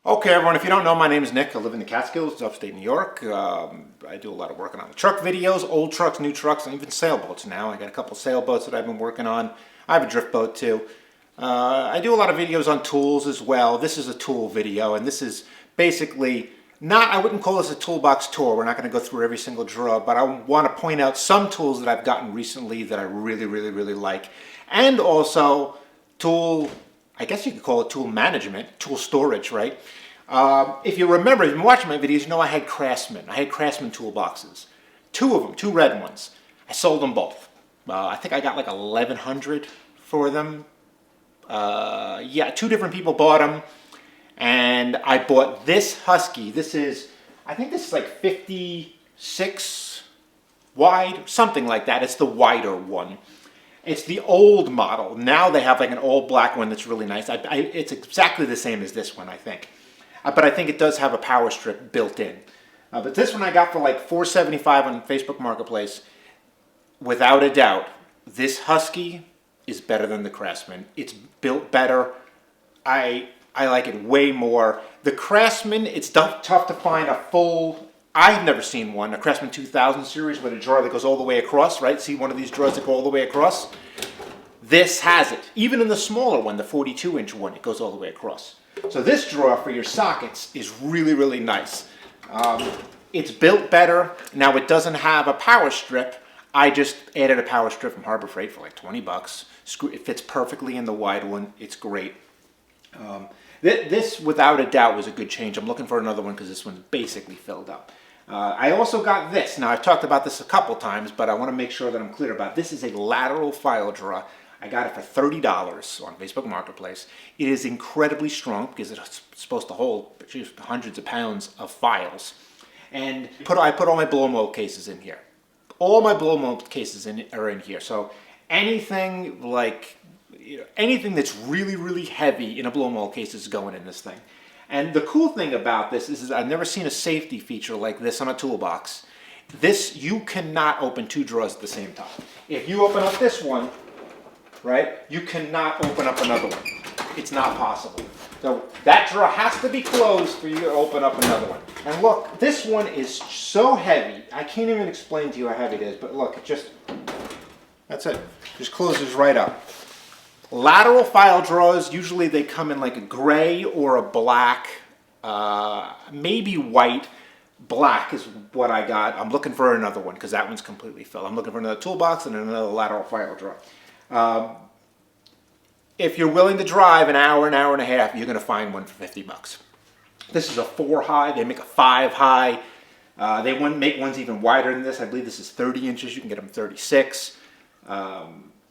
Okay, everyone, if you don't know, my name is Nick. I live in the Catskills, upstate New York. I do a lot of working on the truck videos, old trucks, new trucks, and even sailboats now. I got a couple sailboats that I've been working on. I have a drift boat too. I do a lot of videos on tools as well. This is a tool video, and this is basically not, I wouldn't call this a toolbox tour. We're not going to go through every single drawer, but I want to point out some tools that I've gotten recently that I really like. And also tool, I guess you could call it tool management, tool storage, right? If you remember, if you've been watching my videos, you know I had Craftsman. I had Craftsman toolboxes. Two of them, two red ones. I sold them both. I think I got like 1,100 for them. Yeah, two different people bought them. And I bought this Husky. This is, I think this is like 56 wide, something like that. It's the wider one. It's the old model. Now they have like an all black one that's really nice. It's exactly the same as this one, I think. But I think it does have a power strip built in. But this one I got for like $4.75 on Facebook Marketplace. Without a doubt, this Husky is better than the Craftsman. It's built better. I like it way more. The Craftsman, it's tough to find a full, I've never seen one, a Craftsman 2000 series with a drawer that goes all the way across, right? See one of these drawers that go all the way across? This has it. Even in the smaller one, the 42-inch one, it goes all the way across. So this drawer for your sockets is really nice. It's built better. Now it doesn't have a power strip. I just added a power strip from Harbor Freight for like 20 bucks. It fits perfectly in the wide one. It's great. This, without a doubt, was a good change. I'm looking for another one because this one's basically filled up. I also got this. Now, I've talked about this a couple times, but I want to make sure that I'm clear about it. This is a lateral file drawer. I got it for $30 on Facebook Marketplace. It is incredibly strong because it's supposed to hold hundreds of pounds of files. And I put all my blow mold cases in here. All my blow mold cases are in here. So anything like, anything that's really heavy in a blow mold case is going in this thing. And the cool thing about this is I've never seen a safety feature like this on a toolbox. This, you cannot open two drawers at the same time. If you open up this one, right, you cannot open up another one. It's not possible. So that drawer has to be closed for you to open up another one. And look, this one is so heavy. I can't even explain to you how heavy it is, but look, it just, that's it. Just closes right up. Lateral file drawers, usually they come in like a gray or a black, maybe white. Black is what I got. I'm looking for another one because that one's completely filled. I'm looking for another toolbox and another lateral file drawer. If you're willing to drive an hour and a half, you're going to find one for 50 bucks. This is a 4 high. They make a 5 high. They make ones even wider than this. I believe this is 30 inches. You can get them 36.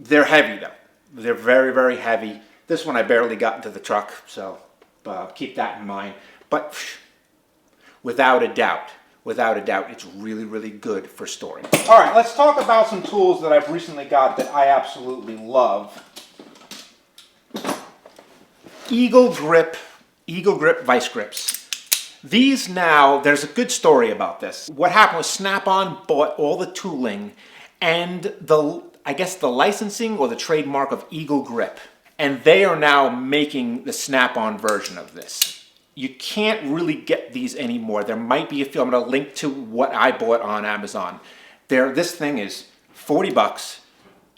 They're heavy though. They're very heavy. This one I barely got into the truck, so keep that in mind. But without a doubt, it's really good for storing. All right, let's talk about some tools that I've recently got that I absolutely love. Eagle Grip vice grips. These now, there's a good story about this. What happened was SnapOn bought all the tooling and I guess the licensing or the trademark of Eagle Grip. And they are now making the SnapOn version of this. You can't really get these anymore. There might be a few. I'm going to link to what I bought on Amazon. This thing is 40 bucks.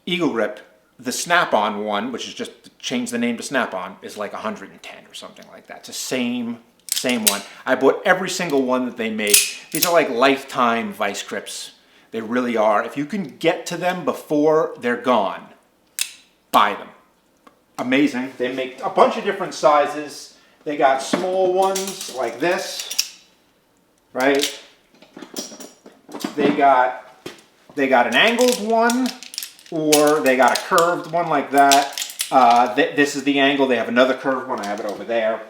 Eagle Grip. The SnapOn one, which is just change the name to SnapOn, is like 110 or something like that. It's the same one. I bought every single one that they make. These are like lifetime vice grips. They really are. If you can get to them before they're gone, buy them. Amazing. They make a bunch of different sizes. They got small ones like this, right? They got an angled one, or they got a curved one like that. This is the angle. They have another curved one. I have it over there.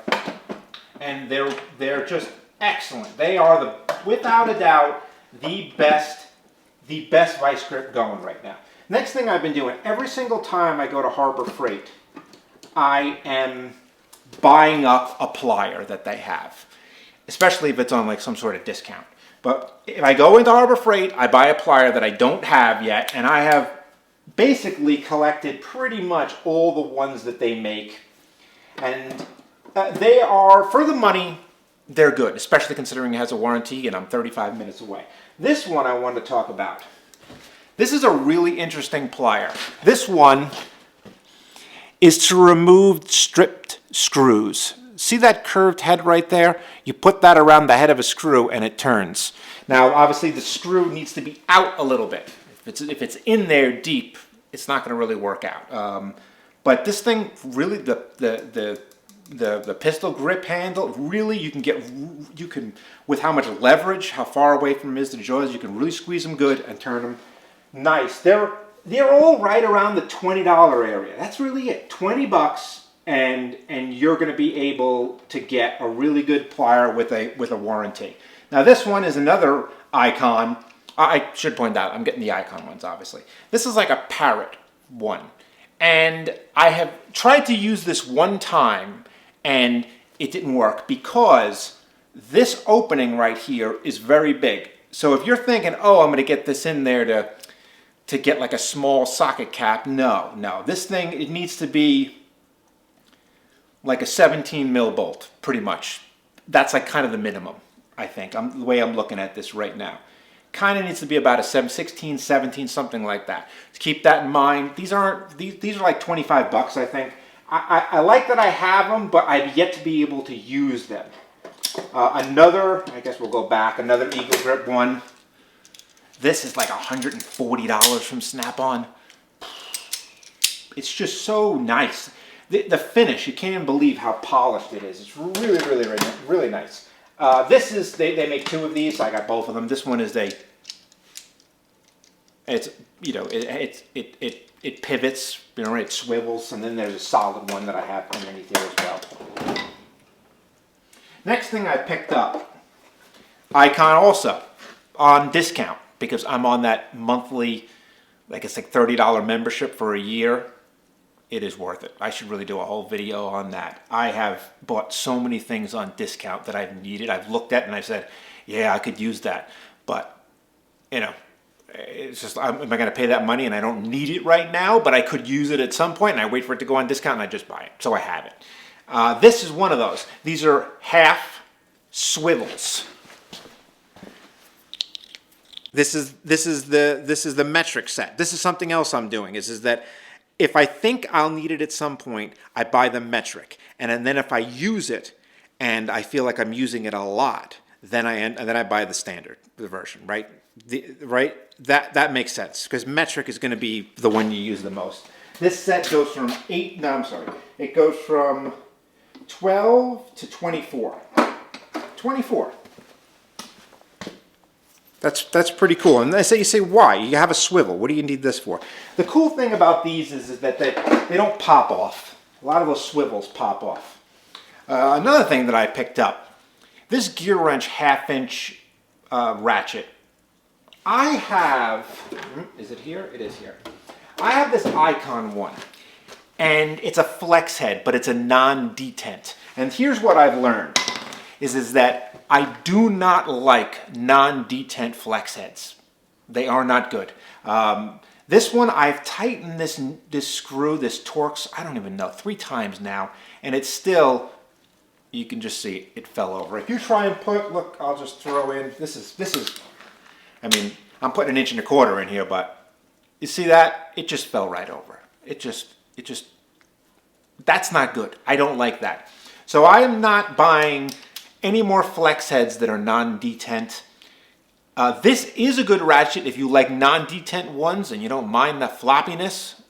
And they're just excellent. They are without a doubt the best vice grip going right now. Next thing I've been doing, every single time I go to Harbor Freight, I am buying up a plier that they have, especially if it's on like some sort of discount. But if I go into Harbor Freight, I buy a plier that I don't have yet, and I have basically collected pretty much all the ones that they make. And They are, for the money, they're good, especially considering it has a warranty and I'm 35 minutes away. This one I wanted to talk about. This is a really interesting plier. This one is to remove stripped screws. See that curved head right there? You put that around the head of a screw and it turns. Now, obviously, the screw needs to be out a little bit. If it's in there deep, it's not going to really work out. But this thing, really, the pistol grip handle, really, you can, with how much leverage, how far away from the jaws, you can really squeeze them good and turn them nice. They're all right around the $20 area. That's really it. 20 bucks. And you're going to be able to get a really good plier with a warranty. Now this one is another Icon. I should point out I'm getting the Icon ones, obviously. This is like a Parrot one, and I have tried to use this one time and it didn't work because this opening right here is very big. So if you're thinking, oh, I'm going to get this in there to get like a small socket cap, no. This thing, it needs to be like a 17 mil bolt, pretty much. That's like kind of the minimum, I think. The way I'm looking at this right now. Kind of needs to be about a 16, 17, something like that. To keep that in mind, these are like 25 bucks, I think. I like that I have them, but I've yet to be able to use them. Another, I guess we'll go back, another Eagle Grip one. This is like $140 from SnapOn. It's just so nice. The finish, you can't even believe how polished it is. It's really, really, really, really nice. This is, they make two of these. I got both of them. This one is it pivots, it swivels, and then there's a solid one that I have underneath here as well. Next thing I picked up, Icon also, on discount, because I'm on that monthly, like it's like $30 membership for a year. It is worth it. I should really do a whole video on that. I have bought so many things on discount that I've needed. I've looked at and I said, yeah, I could use that. But, it's just, am I going to pay that money and I don't need it right now, but I could use it at some point and I wait for it to go on discount and I just buy it. So I have it. This is one of those. These are half swivels. This is the metric set. This is something else I'm doing, is that if I think I'll need it at some point, I buy the metric. And then if I use it and I feel like I'm using it a lot, then I buy the standard, the version, right? That makes sense, because metric is going to be the one you use the most. This set goes from it goes from 12 to 24. 24. That's pretty cool. And you say, why? You have a swivel. What do you need this for? The cool thing about these is that they don't pop off. A lot of those swivels pop off. Another thing that I picked up, this gear wrench 1/2-inch ratchet. I have, is it here? It is here. I have this Icon one, and it's a flex head, but it's a non-detent. And here's what I've learned, is that I do not like non-detent flex heads. They are not good. This one, I've tightened this screw, this Torx, I don't even know, 3 times now, and it's still, you can just see it fell over. If you try and look, I'll just throw in, this is, I mean, I'm putting 1.25 inches in here, but you see that? It just fell right over. It just, that's not good. I don't like that. So I am not buying any more flex heads that are non-detent. This is a good ratchet if you like non-detent ones and you don't mind the floppiness.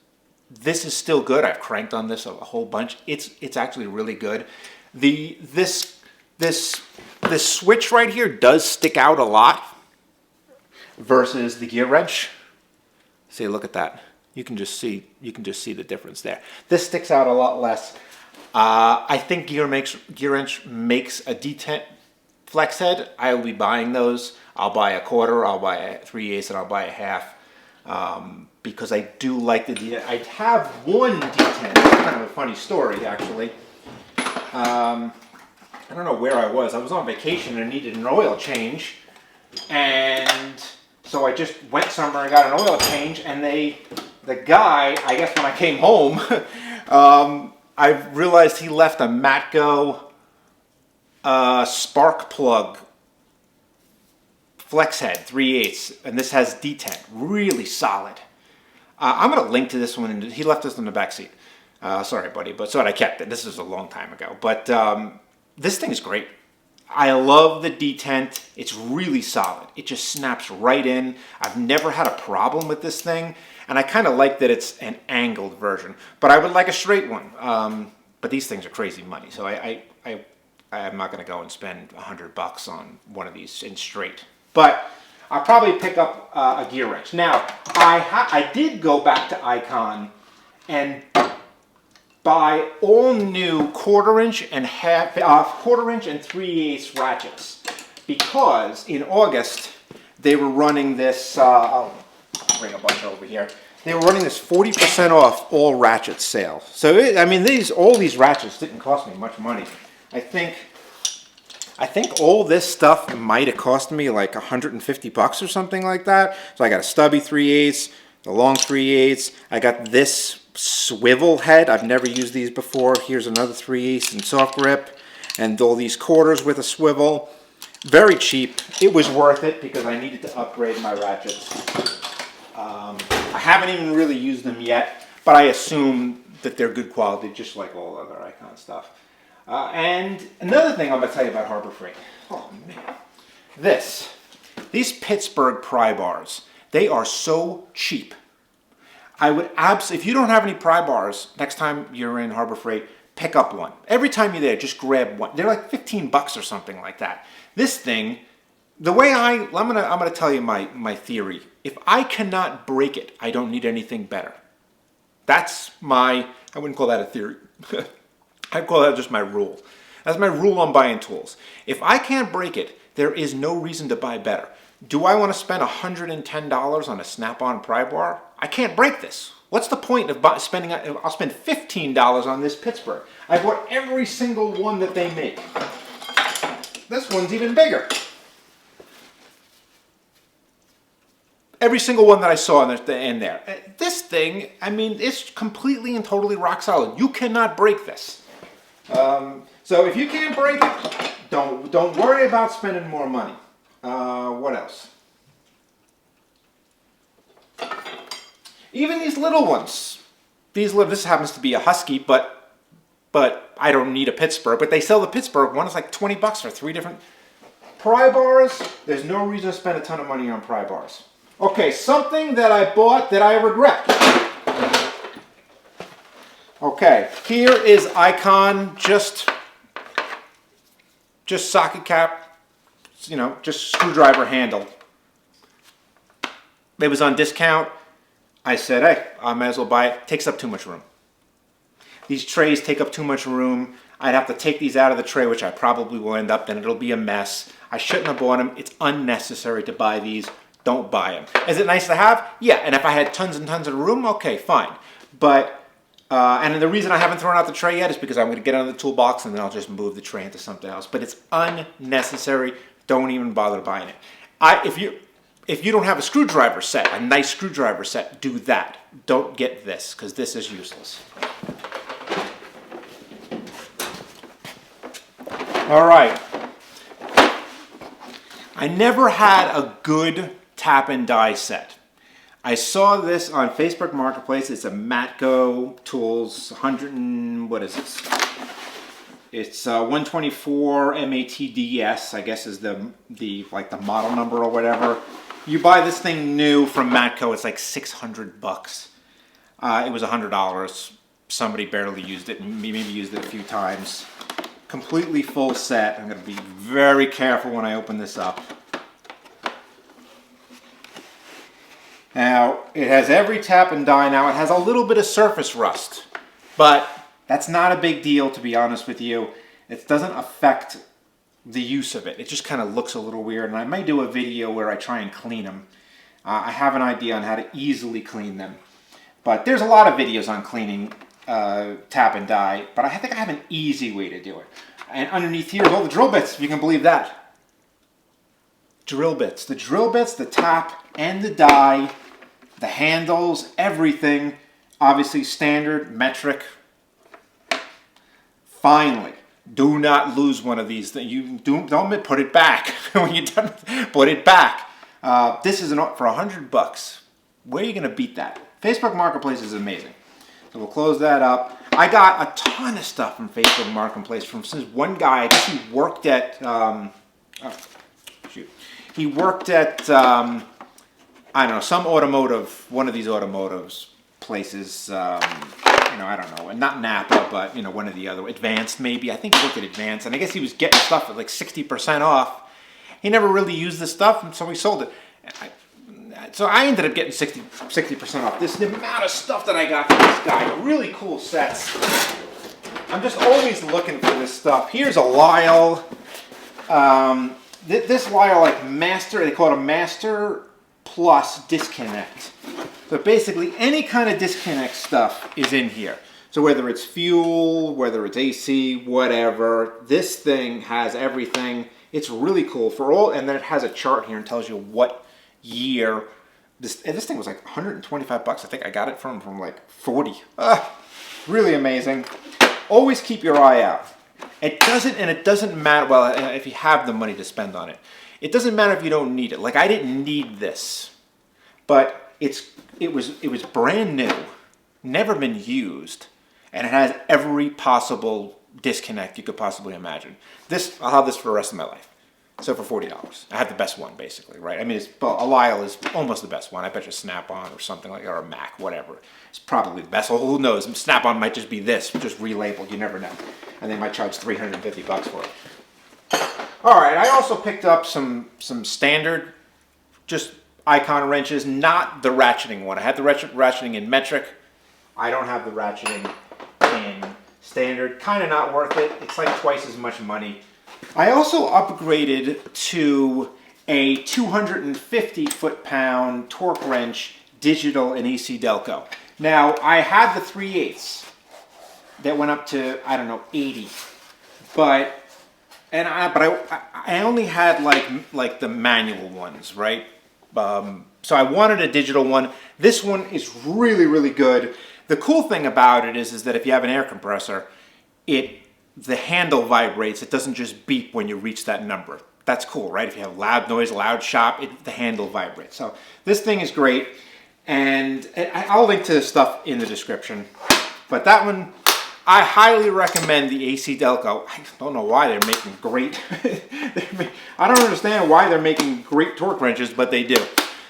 This is still good. I've cranked on this a whole bunch. It's actually really good. This switch right here does stick out a lot versus the gear wrench. See, look at that. You can just see the difference there. This sticks out a lot less. I think gear wrench makes a detent flex head. I will be buying those. I'll buy a 1/4, I'll buy a 3/8, and I'll buy a 1/2 because I do like the detent. I have one detent. It's kind of a funny story, actually. I don't know where I was. I was on vacation and needed an oil change, and so I just went somewhere and got an oil change. And the guy, I guess when I came home, I realized he left a Matco spark plug flex head 3/8, and this has D10, really solid. I'm going to link to this one. He left this in the back seat. Sorry, buddy, but I kept it. This is a long time ago. But this thing is great. I love the detent. It's really solid. It just snaps right in. I've never had a problem with this thing. And I kind of like that it's an angled version. But I would like a straight one. But these things are crazy money. So I'm not going to go and spend $100 on one of these in straight. But I'll probably pick up a gear wrench. Now, I did go back to Icon and buy all new 1/4 inch and 3/8 ratchets, because in August they were running this. I'll bring a bunch over here. They were running this 40% off all ratchet sale. So all these ratchets didn't cost me much money. I think all this stuff might have cost me like $150 or something like that. So I got a stubby 3/8, the long 3/8. I got this swivel head. I've never used these before. Here's another 3/8 and soft grip, and all these quarters with a swivel. Very cheap. It was worth it because I needed to upgrade my ratchets. I haven't even really used them yet, but I assume that they're good quality, just like all other Icon stuff. And another thing I'm going to tell you about Harbor Freight. Oh man, these Pittsburgh pry bars, they are so cheap. I would if you don't have any pry bars, next time you're in Harbor Freight, pick up one. Every time you're there, just grab one. They're like $15 or something like that. This thing, the way I'm gonna tell you my theory. If I cannot break it, I don't need anything better. That's I wouldn't call that a theory. I'd call that just my rule. That's my rule on buying tools. If I can't break it, there is no reason to buy better. Do I want to spend $110 on a SnapOn pry bar? I can't break this. What's the point of spending? I'll spend $15 on this Pittsburgh. I bought every single one that they make. This one's even bigger. Every single one that I saw in there. This thing, it's completely and totally rock solid. You cannot break this. So if you can't break it, don't worry about spending more money. What else? Even these little ones. This happens to be a Husky, but I don't need a Pittsburgh. But they sell the Pittsburgh one. It's like $20 for 3 different pry bars. There's no reason to spend a ton of money on pry bars. Okay, something that I bought that I regret. Okay, here is Icon, just socket cap, just screwdriver handle. It was on discount. I said, hey, I might as well buy it. It takes up too much room. These trays take up too much room. I'd have to take these out of the tray, which I probably will end up, then it'll be a mess. I shouldn't have bought them. It's unnecessary to buy these. Don't buy them. Is it nice to have? Yeah, and if I had tons and tons of room, okay, fine. But, and the reason I haven't thrown out the tray yet is because I'm going to get on the toolbox and then I'll just move the tray into something else. But it's unnecessary. Don't even bother buying it. If you don't have a screwdriver set, a nice screwdriver set, do that. Don't get this, because this is useless. All right. I never had a good tap and die set. I saw this on Facebook Marketplace. It's a Matco Tools 100 and what is this? It's 124 MATDS, I guess is the model number or whatever. You buy this thing new from Matco, it's like $600. It was $100. Somebody barely used it, maybe used it a few times. Completely full set. I'm going to be very careful when I open this up. Now, it has every tap and die. Now, it has a little bit of surface rust, but that's not a big deal, to be honest with you. It doesn't affect the use of it. It just kind of looks a little weird, and I may do a video where I try and clean them. I have an idea on how to easily clean them, but there's a lot of videos on cleaning tap and die, but I think I have an easy way to do it. And underneath here is all the drill bits, if you can believe that. Drill bits. The drill bits, the tap and the die, the handles, everything. Obviously standard, metric. finally, do not lose one of these. You don't put it back. When you're done, put it back. This is for $100. Where are you going to beat that? Facebook Marketplace is amazing. So we'll close that up. I got a ton of stuff from Facebook Marketplace from this one guy. I guess he worked at, He worked at, I don't know, some automotive, one of these automotives places, I don't know, not Napa, but, one of the other, Advanced maybe. I think he worked at Advanced, and I guess he was getting stuff at like 60% off. He never really used this stuff, and so he sold it. So I ended up getting 60% off. This is the amount of stuff that I got from this guy. Really cool sets. I'm just always looking for this stuff. Here's a Lisle. This Lisle, like Master, they call it a Master Plus Disconnect. So basically any kind of disconnect stuff is in here. So whether it's fuel, whether it's AC, whatever, this thing has everything. It's really cool for all, and then it has a chart here and tells you what year. This thing was like $125. I think I got it from like 40. Really amazing. Always keep your eye out. It doesn't matter, well, if you have the money to spend on it. It doesn't matter if you don't need it. Like, I didn't need this, but it was brand new, never been used, and it has every possible disconnect you could possibly imagine. I'll have this for the rest of my life. So for $40, I have the best one, basically, right? I mean, a Lisle is almost the best one. I bet you SnapOn or something like that, or a Mac, whatever. It's probably the best. Well, who knows? SnapOn might just be this, just relabeled. You never know. And they might charge $350 for it. All right, I also picked up some standard, just icon wrenches, not the ratcheting one. I had the ratcheting in metric. I don't have the ratcheting in standard. Kind of not worth it. It's like twice as much money. I also upgraded to a 250 foot-pound torque wrench, digital and AC Delco. Now, I had the 3/8 that went up to, I don't know, 80. But I only had like the manual ones, right? So I wanted a digital one. This one is really, really good. The cool thing about it is that if you have an air compressor, the handle vibrates. It doesn't just beep when you reach that number. That's cool, right? If you have loud noise, loud shop, the handle vibrates. So this thing is great, and I'll link to the stuff in the description. But that one, I highly recommend the AC Delco. I don't know why they're making great. I don't understand why they're making great torque wrenches, but they do.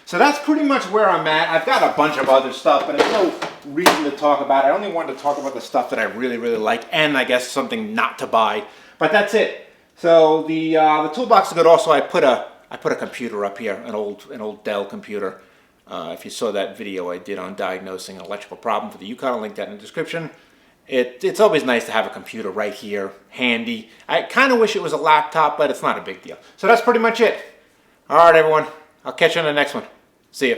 So that's pretty much where I'm at. I've got a bunch of other stuff, but there's no reason to talk about it. I only wanted to talk about the stuff that I really, really like, and I guess something not to buy. But that's it. So the toolbox is good. Also, I put a computer up here, an old Dell computer. If you saw that video I did on diagnosing an electrical problem for the Yukon, I'll link that in the description. It's always nice to have a computer right here, handy. I kind of wish it was a laptop, but it's not a big deal. So that's pretty much it. All right, everyone. I'll catch you on the next one. See ya.